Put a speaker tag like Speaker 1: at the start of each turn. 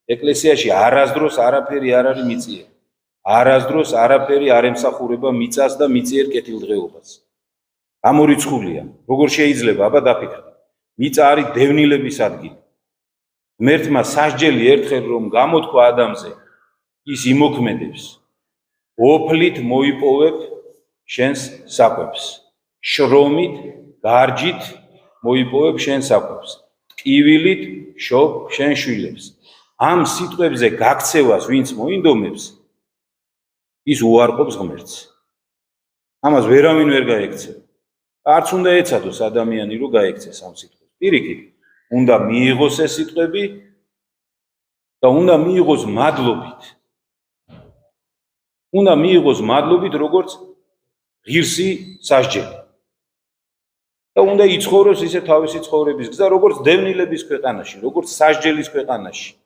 Speaker 1: ეკლესიაში არასდროს არაფერი არ არის მიწიერ. არასდროს არაფერი არ ემსახურება მიწას და მიწიერ კეთილდღეობას. გამორიცხულია. როგორ შეიძლება, აბა დაფიქრდით. მიწა არის დევნილების ადგილი. ღმერთმა სასჯელი ერთხელ რომ გამოთქვა ადამიანზე, ის იმოქმედებს. ოფლით მოიპოვებ შენს საკვებს. შრომით, გარჯით მოიპოვებ შენს საკვებს. ტკივილით შობ შენ შვილებს. ამ სიტყვებზე გაქცევას ვინც მოინდომებს, ის უარყოფს ღმერთს. ამას ვერავინ ვერ გაექცევა. არც უნდა ეცადოს ადამიანი რომ გაექცეს ამ სიტყვებს. პირიქით, უნდა მიიღოს ეს სიტყვები და უნდა მიიღოს მადლობით. უნდა მიიღოს მადლობით, როგორც ღირსი სასჯელი. და უნდა იცხოვროს ისე თავისი ცხოვრების გზა, როგორც დევნილების ქვეყანაში, როგორც სასჯელის ქვეყანაში.